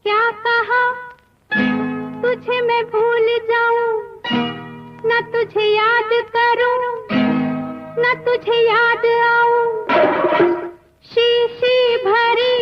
क्या कहा तुझे मैं भूल जाऊं, न तुझे याद करूं, न तुझे याद आऊं। शीशी भरी